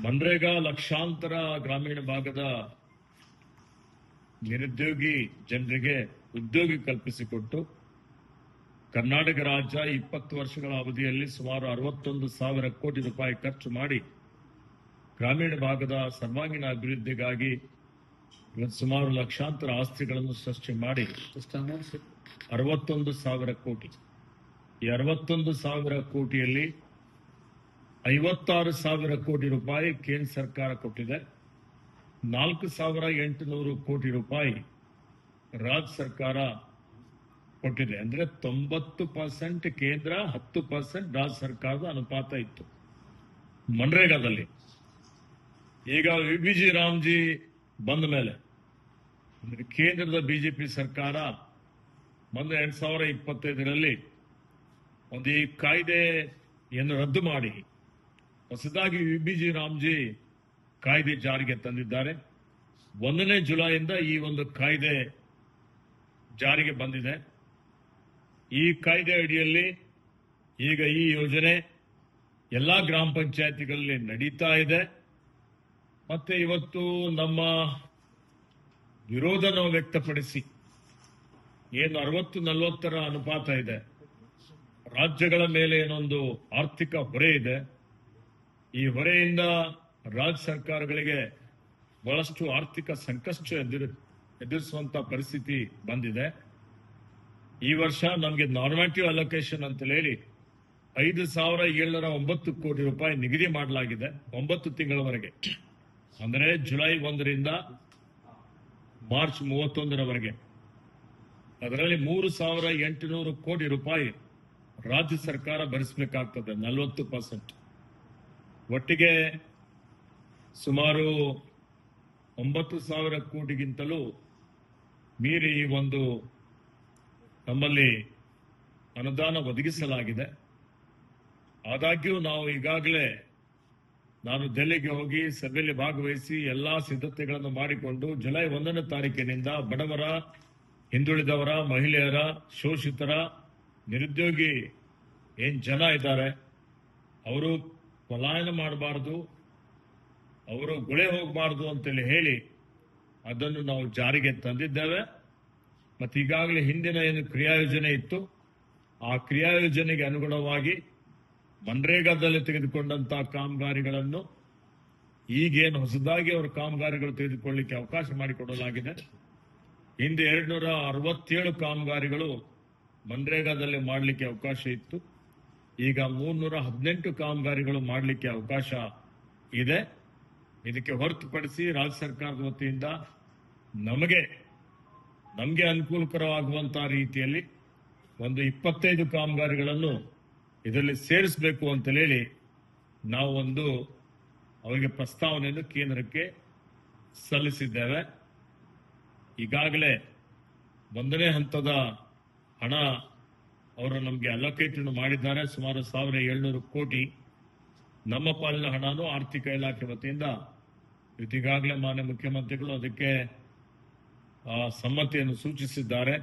ಮನ್ರೇಗಾ ಲಕ್ಷಾಂತರ ಗ್ರಾಮೀಣ ಭಾಗದ ನಿರುದ್ಯೋಗಿ ಜನರಿಗೆ ಉದ್ಯೋಗ ಕಲ್ಪಿಸಿಕೊಟ್ಟು ಕರ್ನಾಟಕ ರಾಜ್ಯ 20 ವರ್ಷಗಳ ಅವಧಿಯಲ್ಲಿ ಸುಮಾರು 61,000 ಕೋಟಿ ರೂಪಾಯಿ ಖರ್ಚು ಮಾಡಿ ಗ್ರಾಮೀಣ ಭಾಗದ ಸರ್ವಾಂಗೀಣ ಅಭಿವೃದ್ಧಿಗಾಗಿ ಇವತ್ತು ಸುಮಾರು ಲಕ್ಷಾಂತರ ಆಸ್ತಿಗಳನ್ನು ಸೃಷ್ಟಿ ಮಾಡಿ 61,000 ಕೋಟಿ. ಈ 61,000 ಕೋಟಿಯಲ್ಲಿ 56,000 ಕೋಟಿ ರೂಪಾಯಿ ಕೇಂದ್ರ ಸರ್ಕಾರ ಕೊಟ್ಟಿದೆ. 4,800 ಕೋಟಿ ರೂಪಾಯಿ ರಾಜ್ಯ ಸರ್ಕಾರ ಕೊಟ್ಟಿದೆ. ಅಂದ್ರೆ 90% ಕೇಂದ್ರ, 10% ರಾಜ್ಯ ಸರ್ಕಾರದ ಅನುಪಾತ ಇತ್ತು ಮನ್ರೇಗಾದಲ್ಲಿ. ಈಗ ವಿಬಿಜಿ ರಾಮ್ಜಿ ಬಂದ ಮೇಲೆ ಕೇಂದ್ರದ ಬಿಜೆಪಿ ಸರ್ಕಾರ ಬಂದ 2025ರಲ್ಲಿ ಒಂದು ಈ ಕಾಯ್ದೆಯನ್ನು ರದ್ದು ಮಾಡಿ ಹೊಸದಾಗಿ ವಿಬಿಜಿ ರಾಮ್ಜಿ ಕಾಯ್ದೆ ಜಾರಿಗೆ ತಂದಿದ್ದಾರೆ. 1ನೇ ಜುಲೈಯಿಂದ ಈ ಒಂದು ಕಾಯ್ದೆ ಜಾರಿಗೆ ಬಂದಿದೆ. ಈ ಕಾಯ್ದೆ ಅಡಿಯಲ್ಲಿ ಈಗ ಈ ಯೋಜನೆ ಎಲ್ಲಾ ಗ್ರಾಮ ಪಂಚಾಯತಿಗಳಲ್ಲಿ ನಡೀತಾ ಇದೆ. ಮತ್ತೆ ಇವತ್ತು ನಮ್ಮ ವಿರೋಧ ನಾವು ವ್ಯಕ್ತಪಡಿಸಿ ಏನು 60-40 ಅನುಪಾತ ಇದೆ, ರಾಜ್ಯಗಳ ಮೇಲೆ ಏನೊಂದು ಆರ್ಥಿಕ ಹೊರೆ ಇದೆ. ಈ ಹೊರೆಯಿಂದ ರಾಜ್ಯ ಸರ್ಕಾರಗಳಿಗೆ ಬಹಳಷ್ಟು ಆರ್ಥಿಕ ಸಂಕಷ್ಟ ಎದುರಿಸುವಂತ ಪರಿಸ್ಥಿತಿ ಬಂದಿದೆ. ಈ ವರ್ಷ ನಮಗೆ ನಾರ್ಮೇಟಿವ್ ಅಲೋಕೇಶನ್ ಅಂತ ಹೇಳಿ 5,709 ಕೋಟಿ ರೂಪಾಯಿ ನಿಗದಿ ಮಾಡಲಾಗಿದೆ 9 ತಿಂಗಳವರೆಗೆ. ಅಂದರೆ ಜುಲೈ 1ರಿಂದ ಮಾರ್ಚ್ 31ರವರೆಗೆ. ಅದರಲ್ಲಿ 3,800 ಕೋಟಿ ರೂಪಾಯಿ ರಾಜ್ಯ ಸರ್ಕಾರ ಭರಿಸಬೇಕಾಗ್ತದೆ, 40%. ಒಟ್ಟಿಗೆ ಸುಮಾರು 9,000 ಕೋಟಿಗಿಂತಲೂ ಮೀರಿ ಈ ಒಂದು ನಮ್ಮಲ್ಲಿ ಅನುದಾನ ಒದಗಿಸಲಾಗಿದೆ. ಆದಾಗ್ಯೂ ನಾವು ಈಗಾಗಲೇ ನಾನು ದೆಹಲಿಗೆ ಹೋಗಿ ಸಭೆಯಲ್ಲಿ ಭಾಗವಹಿಸಿ ಎಲ್ಲಾ ಸಿದ್ಧತೆಗಳನ್ನು ಮಾಡಿಕೊಂಡು ಜುಲೈ 1ನೇ ತಾರೀಕಿನಿಂದ ಬಡವರ, ಹಿಂದುಳಿದವರ, ಮಹಿಳೆಯರ, ಶೋಷಿತರ, ನಿರುದ್ಯೋಗಿ ಏನ್ ಜನ ಇದ್ದಾರೆ ಅವರು ಪಲಾಯನ ಮಾಡಬಾರದು, ಅವರು ಗುಳೆ ಹೋಗಬಾರದು ಅಂತೇಳಿ ಹೇಳಿ ಅದನ್ನು ನಾವು ಜಾರಿಗೆ ತಂದಿದ್ದೇವೆ. ಮತ್ತೆ ಈಗಾಗಲೇ ಹಿಂದಿನ ಏನು ಕ್ರಿಯಾಯೋಜನೆ ಇತ್ತು ಆ ಕ್ರಿಯಾಯೋಜನೆಗೆ ಅನುಗುಣವಾಗಿ ಮನ್ರೇಗಾದಲ್ಲಿ ತೆಗೆದುಕೊಂಡಂತಹ ಕಾಮಗಾರಿಗಳನ್ನು ಈಗೇನು ಹೊಸದಾಗಿ ಅವರ ಕಾಮಗಾರಿಗಳು ತೆಗೆದುಕೊಳ್ಳಲಿಕ್ಕೆ ಅವಕಾಶ ಮಾಡಿಕೊಡಲಾಗಿದೆ. ಹಿಂದೆ 267 ಕಾಮಗಾರಿಗಳು ಮನ್ರೇಗಾದಲ್ಲಿ ಮಾಡಲಿಕ್ಕೆ ಅವಕಾಶ ಇತ್ತು. ಈಗ 318 ಕಾಮಗಾರಿಗಳು ಮಾಡಲಿಕ್ಕೆ ಅವಕಾಶ ಇದೆ. ಇದಕ್ಕೆ ಹೊರತುಪಡಿಸಿ ರಾಜ್ಯ ಸರ್ಕಾರದ ವತಿಯಿಂದ ನಮಗೆ ಅನುಕೂಲಕರವಾಗುವಂತಹ ರೀತಿಯಲ್ಲಿ ಒಂದು 25 ಕಾಮಗಾರಿಗಳನ್ನು ಇದರಲ್ಲಿ ಸೇರಿಸಬೇಕು ಅಂತ ಹೇಳಿ ನಾವು ಅವರಿಗೆ ಪ್ರಸ್ತಾವನೆಯನ್ನು ಕೇಂದ್ರಕ್ಕೆ ಸಲ್ಲಿಸಿದ್ದೇವೆ. ಈಗಾಗಲೇ 1ನೇ ಹಂತದ ಹಣ ಅವರು ನಮಗೆ ಅಲೋಕೇಟ್ ಮಾಡಿದ್ದಾರೆ, ಸುಮಾರು 1,700 ಕೋಟಿ. ನಮ್ಮ ಪಾಲಿನ ಹಣನೂ ಆರ್ಥಿಕ ಇಲಾಖೆ ವತಿಯಿಂದ ಈಗಾಗಲೇ ಮಾನ್ಯ ಮುಖ್ಯಮಂತ್ರಿಗಳು ಅದಕ್ಕೆ ಸಮ್ಮತಿಯನ್ನು ಸೂಚಿಸಿದ್ದಾರೆ.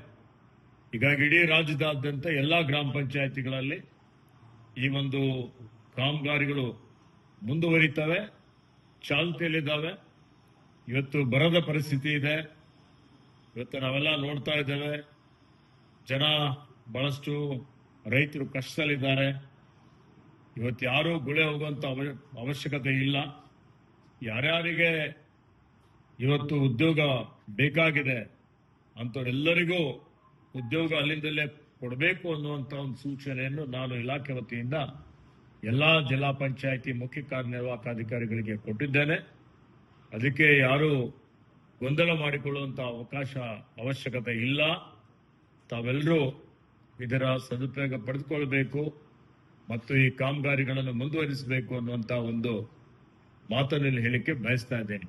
ಹೀಗಾಗಿ ಇಡೀ ರಾಜ್ಯದಾದ್ಯಂತ ಎಲ್ಲಾ ಗ್ರಾಮ ಪಂಚಾಯಿತಿಗಳಲ್ಲಿ ಈ ಒಂದು ಕಾಮಗಾರಿಗಳು ಮುಂದುವರಿತವೆ, ಚಾಲ್ತಿಯಲ್ಲಿದ್ದಾವೆ. ಇವತ್ತು ಬರದ ಪರಿಸ್ಥಿತಿ ಇದೆ. ಇವತ್ತು ನಾವೆಲ್ಲ ನೋಡ್ತಾ ಇದ್ದೇವೆ, ಜನ ಬಹಳಷ್ಟು ರೈತರು ಕಷ್ಟದಲ್ಲಿದ್ದಾರೆ. ಇವತ್ತು ಯಾರೂ ಗುಳೆ ಹೋಗುವಂತ ಅವಶ್ಯಕತೆ ಇಲ್ಲ. ಯಾರ್ಯಾರಿಗೆ ಇವತ್ತು ಉದ್ಯೋಗ ಬೇಕಾಗಿದೆ ಅಂತವರೆಲ್ಲರಿಗೂ ಉದ್ಯೋಗ ಅಲ್ಲಿಂದಲೇ ಕೊಡಬೇಕು ಅನ್ನುವಂತ ಒಂದು ಸೂಚನೆಯನ್ನು ನಾನು ಇಲಾಖೆ ವತಿಯಿಂದ ಎಲ್ಲಾ ಜಿಲ್ಲಾ ಪಂಚಾಯಿತಿ ಮುಖ್ಯ ಕಾರ್ಯನಿರ್ವಾಹಕ ಅಧಿಕಾರಿಗಳಿಗೆ ಕೊಟ್ಟಿದ್ದೇನೆ. ಅದಕ್ಕೆ ಯಾರು ಗೊಂದಲ ಮಾಡಿಕೊಳ್ಳುವಂತ ಅವಶ್ಯಕತೆ ಇಲ್ಲ. ತಾವೆಲ್ಲರೂ ಇದರ ಸದುಪಯೋಗ ಪಡೆದುಕೊಳ್ಳಬೇಕು ಮತ್ತು ಈ ಕಾಮಗಾರಿಗಳನ್ನು ಮುಂದುವರಿಸಬೇಕು ಅನ್ನುವಂತ ಒಂದು ಮಾತನ್ನು ಹೇಳಿಕೆ ಬಯಸ್ತಾ ಇದ್ದೇನೆ.